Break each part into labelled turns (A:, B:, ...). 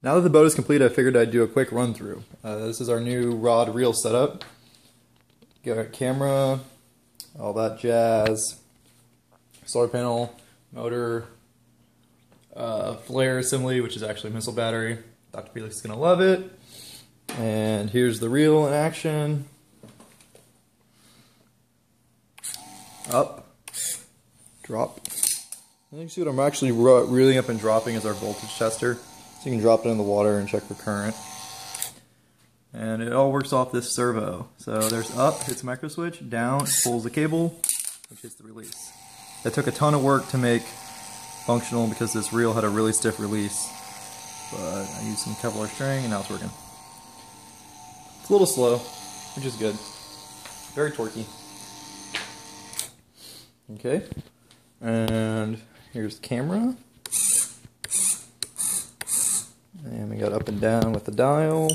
A: Now that the boat is complete, I figured I'd do a quick run through. This is our new rod reel setup. Got our camera, all that jazz, solar panel, motor, flare assembly, which is actually a missile battery. Dr. Felix is going to love it. And here's the reel in action. Up, drop. And you can see what I'm actually reeling up and dropping is our voltage tester. So you can drop it in the water and check for current. And it all works off this servo. So there's up, hits micro switch, down, pulls the cable, which hits the release. That took a ton of work to make functional because this reel had a really stiff release. But I used some Kevlar string and now it's working. It's a little slow, which is good. Very torquey. Okay, and here's the camera. And we got up and down with the dial.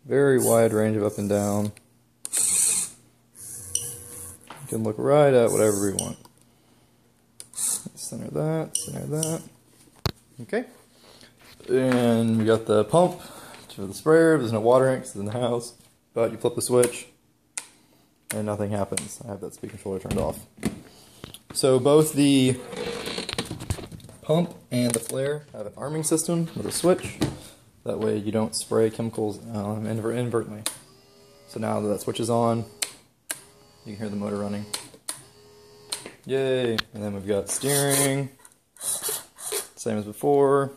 A: Very wide range of up and down. You can look right at whatever we want. Center that. Okay. And we got the pump for the sprayer. There's no water in it because it's in the house. But you flip the switch and nothing happens. I have that speed controller turned off. So both the pump and the flare have an arming system with a switch. That way you don't spray chemicals inadvertently. So now that switch is on, you can hear the motor running. Yay! And then we've got steering, same as before.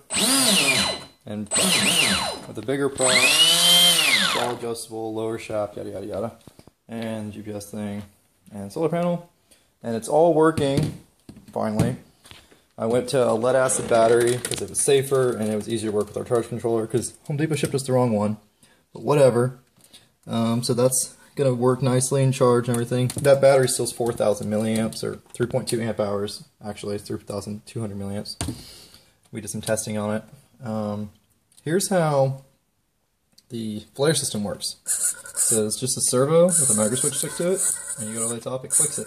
A: And with a bigger prop, it's all adjustable, lower shaft, yada yada yada. And GPS thing, and solar panel. And it's all working, finally. I went to a lead acid battery because it was safer and it was easier to work with our charge controller because Home Depot shipped us the wrong one. But whatever. So that's going to work nicely and charge and everything. That battery still is 4,000 milliamps or 3.2 amp hours. Actually, it's 3,200 milliamps. We did some testing on it. Here's how the flare system works. So it's just a servo with a micro switch stick to it, and you go to the top, it clicks it.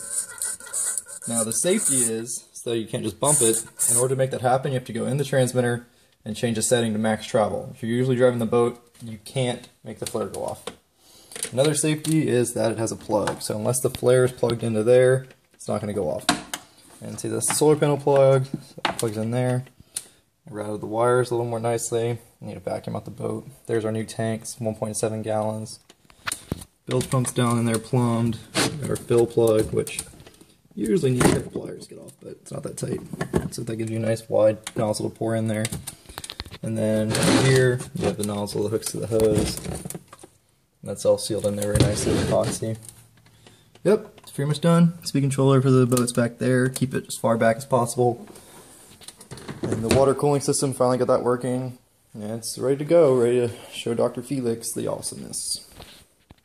A: Now the safety is, so you can't just bump it. In order to make that happen, you have to go in the transmitter and change the setting to max travel. If you're usually driving the boat, you can't make the flare go off. Another safety is that it has a plug. So unless the flare is plugged into there, it's not going to go off. And see, that's the solar panel plug. So it plugs in there. I routed the wires a little more nicely. I need to vacuum out the boat. There's our new tanks, 1.7 gallons. Bilge pump's down in there plumbed. We got our fill plug, which usually need a pair of pliers to get off, but it's not that tight. So that gives you a nice wide nozzle to pour in there. And then right here, you have the nozzle that hooks to the hose. And that's all sealed in there very nicely with epoxy. Yep, it's pretty much done. Speed controller for the boat's back there. Keep it as far back as possible. And the water cooling system, finally got that working. And it's ready to go, ready to show Dr. Felix the awesomeness.